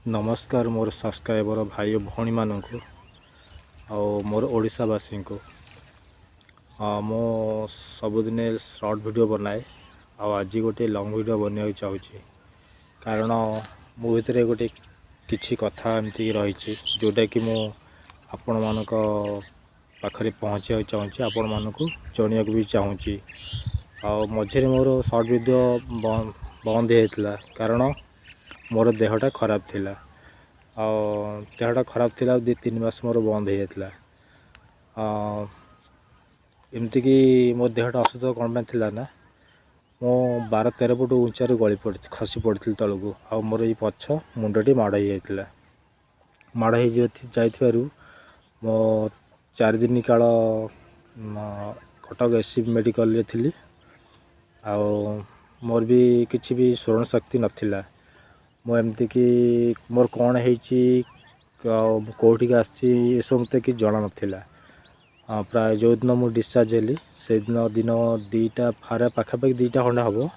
नमस्कार मोर सब्सक्राइबर भाई भौणी मानक मोर ओडिशावासी को मो सबुदिन शॉर्ट वीडियो बनाए आज गोटे लॉन्ग वीडियो बनवा चाहूँगी कारण मो भितर गोटे किछि कथा एमती रही जोटा कि मु आपण मानक पाखरे पहुँचा चाहूँगी आपण मानक जणिया भी चाहूँगी मझे मोर शॉर्ट वीडियो बंद होता कारण मोर देहटा खराब थिला देहटा खराब थिला 2-3 मास मोर बंद हो जाता एमती कि मो देहटा असुस्थ कौन पे थिला ना मो 12-13 फुट उच्चार गली खसी पड़ी तलू आ मोर ये पछ मुंडटी माड़ हो जाता माड़ हो जाइथिबारु मो 4 दिन काल कटक एससीबी मेडिकल रे थिली आ मोर भी किसी भी स्मरण शक्ति नथिला मो एमती कि मोर कौन कौटिक आसी सब मत कि जना ना प्राय जो दिन मुझे डिस्चार्ज हेली से दिन 2टा फारे पाखापाखि 2टा खंडा हम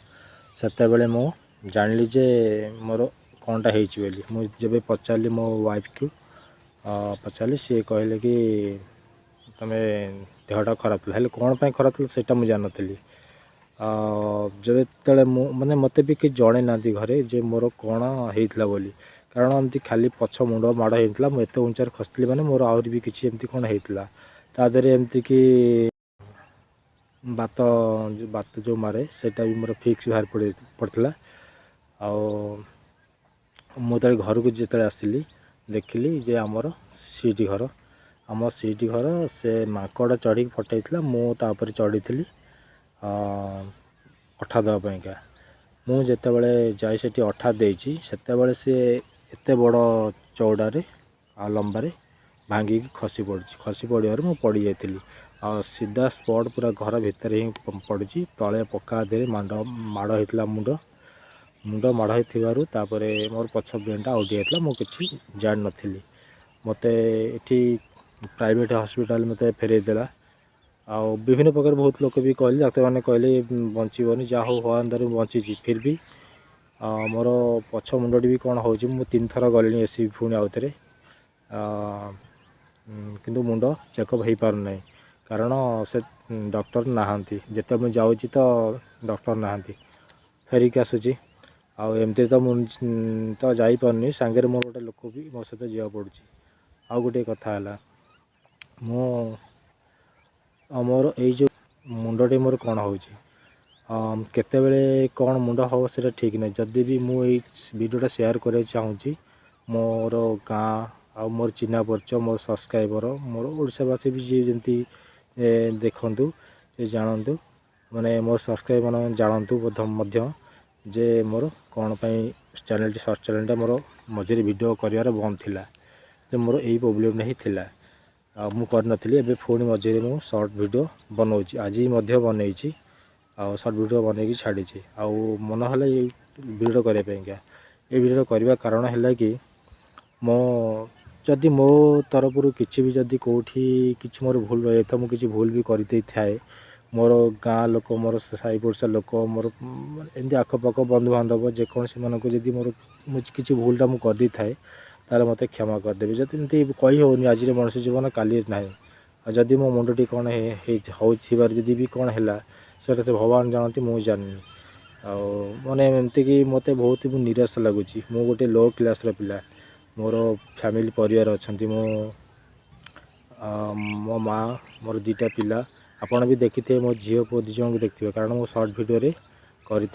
से बेले मो जानिली जे मोर कौनटा होली मुझे पचारि मो वाइफ को पचारि सी कहले कि तमें देहटा खराब था कौन पर खराब था से मुझे जान नी जब तले माने मत भी कि जड़े ना घरे जे मोर कौन होता बोली कारण एमती खाली पछ मुंड माड़ होता मुझे उंचार खसली माने मोर आहरी भी किसी एमती कौन होता तादरे एमती कि बात बात जो मारे सेटा भी मोर फिक्स बाहर पड़ता मुझे घर को जिते आसली देखिली जे आमर सीटी घर आम सीटी घर से माकड़ चढ़ी फटैला मुझे चढ़ी थी अठा देवाईका मुझे जाई से अठा देती से सी एत बड़ चौड़े आ लंबारे भांगी खसी पड़ार मुझे पड़ जाइली सीधा स्पॉट पूरा घर भितर ही पड़ी तले पक्का दे माड़ होता मुंड मुंड माड़ होतार मोर पछ ब्रेनटा आउट जाता मुझे जान नी मत ये प्राइवेट हॉस्पिटल मत फेरईदेला आ विभिन्न प्रकार बहुत लोग भी कहले डाक्तर मैंने कहले बचीबनी जहाँ हो भगवान बची फिर भी मोर पछ मुंडी भी कौन हो 3 थर गली एसी पुणी आउ थे किंतु मुंड चेकअप हो पार ना कारण से डॉक्टर नहांती जिते मुझे जाऊँगी तो डॉक्टर नहांती फेरिक आसूची आमती तो जापारनी सांगे मोर गोटे लोक भी मो सहित जा पड़ी आउ गोटे कथा है मो मोर यो मुंडटी मोर कौन हो केतेबेले कौन मुंड हो से ठीक नहीं जदि भी मुझे वीडियोटा शेयर करने चाहूँगी मोर गाँ आ मोर चिन्ह परिचय मोर सब्सक्राइबर मोर ओडिशावासी भी जी जमी देखु से जानतु माने मोर सब्सक्राइबर मैंने जानतु जे मोर कौन चैनल सर्च चैनलटा मोर मझे वीडियो कर बंद थिला जे मोर यही प्रोब्लेम ही थिला मुझे एवं पुणी मझे मुझे सर्ट वीडियो बनाऊँगी आज बनई सर्ट वीडियो बनई छाड़ी मन है ये वीडियो करने ये वीडियो करने कारण है कि मो जदि मो तरफ किसी भी जदि कौटी किसी मोर भूल रही था मुझे किसी भूल भी करते थाए मोर गाँ लोक मोर साई पड़ोसा लोक मोर एमती आखपाख बंधु बांधव जेकोसी मानक जदि मोर मुझे किसी भूलटा मुझे कर थाए तार मत क्षमा करदेवी जब एमती कही होनी आज मनुष्य जीवन काली ना जदि मो मुंडटी कौन होबार भी कौन है से भगवान जानती मुझे जानी मैंने एमती कि मत बहुत निराश लगुच मु गोटे लो क्लास पिला मोर फैमिली परिवार अच्छा मो माँ मोर 2टा पिला आपड़ भी देखी थे मो झील पु 2 जन को देखिए कारण मो सर्ट वीडियो कर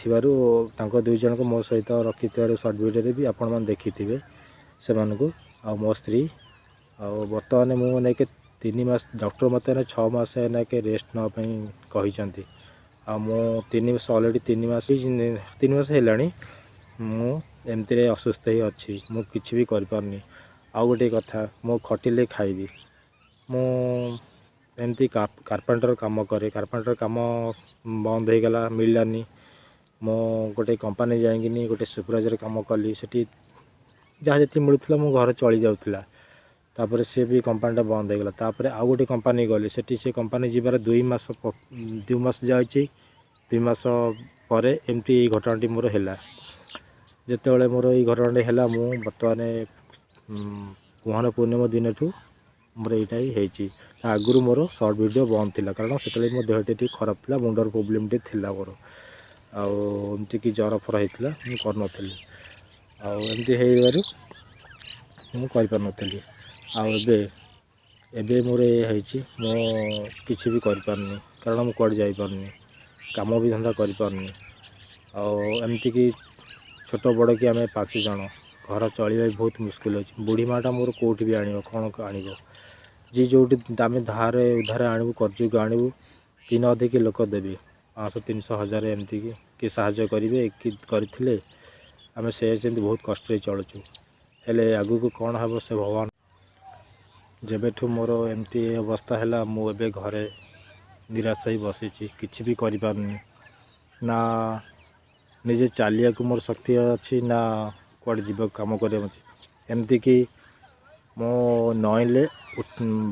2 जन को मो सहित रखी सर्ट वीडियो भी आपण मैंने देखी थे से मो स्त्री बर्तमान मुझे 3 मास डॉक्टर मत 6 मास नाके रेस्ट नापी कहते मो 3 मास अलरेडी 3 मास है मुमती असुस्थ ही अच्छी मु किसी भी करपारनी आउ गोटे कथा मो खटिले खाइबी मुमती कारपेंटर काम करे कारपेंटर काम बंद हो गला मिललानी मो गोटे कंपनी जाइकिनी गोटे सुपरवाइजर काम कली से जहाँ जी मिलूला मो घर चली जाऊला तापर सी भी कंपनीटा बंद हो गला आउ गोटे कंपनी गली से कंपनी जीवार 2 मास जाइए 2 मास पर एमती घटनाटी मोर है ଯେତେବେଳେ ମୋର ଏଇ ଘଟଣାଟି ହେଲା ମୁଁ ବର୍ତ୍ତମାନ କୁହନ ପୂର୍ଣ୍ଣିମା ଦିନଠୁ ମୋର ଏଇଟା ହିଁ ହେଇଛି। ତା ଆଗରୁ ମୋର ସର୍ଟ ଭିଡ଼ିଓ ବନ୍ଦ ଥିଲା, କାରଣ ସେତେବେଳେ ମୋ ଦେହଟି ଟିକେ ଖରାପ ଥିଲା, ମୁଣ୍ଡର ପ୍ରୋବ୍ଲେମ୍ ଟିକେ ଥିଲା ମୋର, ଆଉ ଏମିତିକି ଜ୍ୱର ଫର ହେଇଥିଲା, ମୁଁ କରୁନଥିଲି। ଆଉ ଏମିତି ହେଇବାରୁ ମୁଁ କରିପାରୁନଥିଲି। ଆଉ ଏବେ ମୋର ଏ ହେଇଛି, ମୁଁ କିଛି ବି କରିପାରୁନି, କାରଣ ମୁଁ କୁଆଡ଼େ ଯାଇପାରୁନି, କାମ ବି ଧନ୍ଦା କରିପାରୁନି। ଆଉ ଏମିତିକି ଛୋଟ ବଡ଼ କି ଆମେ 5 ଜଣ, ଘର ଚଳିବା ବି ବହୁତ ମୁସ୍କିଲ୍ ଅଛି। ବୁଢ଼ୀ ମାଆଟା ମୋର କେଉଁଠି ବି ଆଣିବ, କ'ଣ ଆଣିବ? ଯିଏ ଯେଉଁଠି ଆମେ ଧାରେ ଉଧାରେ ଆଣିବୁ, କର୍ଜକୁ ଆଣିବୁ, କି ନ ଦେଇକି ଲୋକ ଦେବେ 500 300 1000 ଏମିତିକି କି ସାହାଯ୍ୟ କରିବେ କି କରିଥିଲେ, ଆମେ ସେ ଯେମିତି ବହୁତ କଷ୍ଟରେ ଚଳୁଛୁ। ହେଲେ ଆଗକୁ କ'ଣ ହେବ ସେ ଭଗବାନ। ଯେବେଠୁ ମୋର ଏମିତି ଅବସ୍ଥା ହେଲା, ମୁଁ ଏବେ ଘରେ ନିରାଶ ହେଇ ବସିଛି, କିଛି ବି କରିପାରୁନି। ନା ନିଜେ ଚାଲିବାକୁ ମୋର ଶକ୍ତି ଅଛି, ନା କୁଆଡ଼େ ଯିବାକୁ କାମ କରିବାକୁ ଅଛି। ଏମିତିକି ମୁଁ ନଇଁଲେ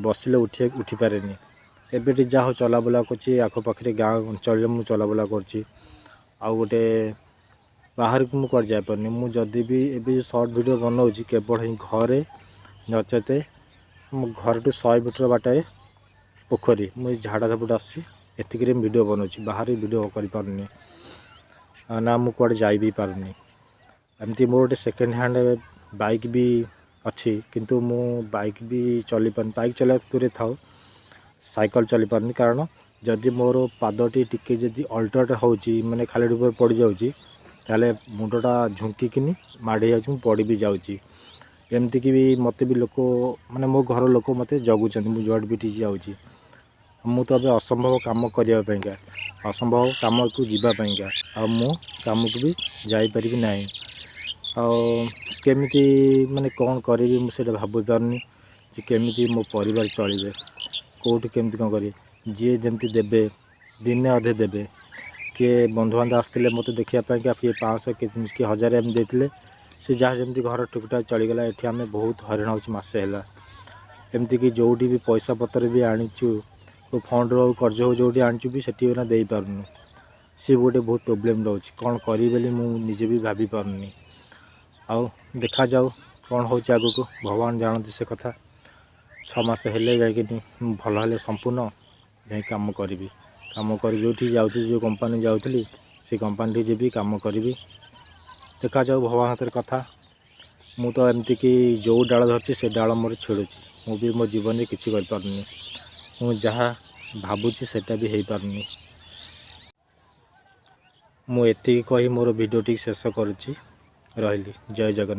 ବସିଲେ ଉଠିପାରେନି। ଏବେଠି ଯାହା ହଉ ଚଲାବୁଲା କରୁଛି, ଆଖପାଖରେ ଗାଁ ଅଞ୍ଚଳରେ ମୁଁ ଚଲାବୁଲା କରୁଛି। ଆଉ ଗୋଟେ ବାହାରକୁ ମୁଁ କୁଆଡ଼େ ଯାଇପାରୁନି। ମୁଁ ଯଦି ବି ଏବେ ସର୍ଟ ଭିଡ଼ିଓ ବନାଉଛି କେବଳ ହିଁ ଘରେ, ନଚେତ ମୋ ଘରଠୁ 100 ମିଟର ବାଟରେ ପୋଖରୀ, ମୁଁ ଝାଡ଼ା ଝାପୁଡ଼ା ଆସୁଛି, ଏତିକିରେ ମୁଁ ଭିଡ଼ିଓ ବନାଉଛି, ବାହାରେ ଭିଡ଼ିଓ କରିପାରୁନି। ନା ମୁଁ କୁଆଡ଼େ ଯାଇ ବି ପାରୁନି। ଏମିତି ମୋର ଗୋଟେ ସେକେଣ୍ଡ ହ୍ୟାଣ୍ଡ ବାଇକ୍ ବି ଅଛି, କିନ୍ତୁ ମୁଁ ବାଇକ୍ ବି ଚଲେଇ ପାରୁନି। ବାଇକ୍ ଚଲେଇବା ଦୂରେ ଥାଉ, ସାଇକେଲ ଚଲେଇ ପାରୁନି, କାରଣ ଯଦି ମୋର ପାଦଟି ଟିକେ ଯଦି ଅଲ୍ଟରଟେ ହେଉଛି, ମାନେ ଖାଲି ଉପରେ ପଡ଼ିଯାଉଛି, ତାହେଲେ ମୁଣ୍ଡଟା ଝୁଙ୍କିକିନି ମାଡ଼ି ଯାଉଛି, ମୁଁ ପଡ଼ି ବି ଯାଉଛି। ଏମିତିକି ବି ମୋତେ ବି ଲୋକ, ମାନେ ମୋ ଘର ଲୋକ ମୋତେ ଜଗୁଛନ୍ତି, ମୁଁ ଯୁଆଡ଼େ ବି ଟିକେ ଯାଉଛି। ମୁଁ ତ ଏବେ ଅସମ୍ଭବ କାମ କରିବା ପାଇଁକା, ଅସମ୍ଭବ କାମକୁ ଯିବା ପାଇଁକା, ଆଉ ମୁଁ କାମକୁ ବି ଯାଇପାରିବି ନାହିଁ। ଆଉ କେମିତି, ମାନେ କ'ଣ କରିବି ମୁଁ ସେଇଟା ଭାବିପାରୁନି, ଯେ କେମିତି ମୋ ପରିବାର ଚଳିବେ, କେଉଁଠି କେମିତି କ'ଣ କରିବେ। ଯିଏ ଯେମିତି ଦେବେ, ଦିନେ ଅଧେ ଦେବେ। କିଏ ବନ୍ଧୁବାନ୍ଧବ ଆସିଥିଲେ ମୋତେ ଦେଖିବା ପାଇଁକା, କିଏ 500 କି 1000 ଏମିତି ଦେଇଥିଲେ, ସେ ଯାହା ଯେମିତି ଘର ଟୁକଟାକ ଚଳିଗଲା। ଏଠି ଆମେ ବହୁତ ହଇରାଣ ହେଉଛୁ ମାସେ ହେଲା। ଏମିତିକି ଯେଉଁଠି ବି ପଇସା ପତ୍ର ବି ଆଣିଛୁ, ଫଣ୍ଡରୁ ଆଉ କର୍ଜ ହଉ ଯେଉଁଠି ଆଣିଛୁ ବି ସେଠି ନା ଦେଇପାରୁନୁ। ସିଏ ଗୋଟେ ବହୁତ ପ୍ରୋବ୍ଲେମ୍ ରହୁଛି, କ'ଣ କରିବି ବୋଲି ମୁଁ ନିଜେ ବି ଭାବିପାରୁନି। ଆଉ ଦେଖାଯାଉ କ'ଣ ହେଉଛି ଆଗକୁ, ଭଗବାନ ଜାଣନ୍ତି ସେ କଥା। 6 ମାସ ହେଲେ ଯାଇକିନି ଭଲ ହେଲେ ସମ୍ପୂର୍ଣ୍ଣ ଯାଇ କାମ କରିବି। କାମ କରି ଯେଉଁଠି ଯାଉଥିଲି, ଯେଉଁ କମ୍ପାନୀ ଯାଉଥିଲି, ସେ କମ୍ପାନୀଠି ଯିବି, କାମ କରିବି। ଦେଖାଯାଉ ଭଗବାନ ହାତରେ କଥା। ମୁଁ ତ ଏମିତିକି ଯେଉଁ ଡାଳ ଧରିଛି ସେ ଡାଳ ମୋର ଛିଡ଼ୁଛି। ମୁଁ ବି ମୋ ଜୀବନରେ କିଛି କରିପାରୁନି। ମୁଁ ଯାହା ଭାବୁଛି ସେଇଟା ବି ହେଇପାରୁନି। ମୁଁ ଏତିକି କହି ମୋର ଭିଡ଼ିଓଟି ଶେଷ କରୁଛି। ରହିଲି। ଜୟ ଜଗନ୍ନାଥ।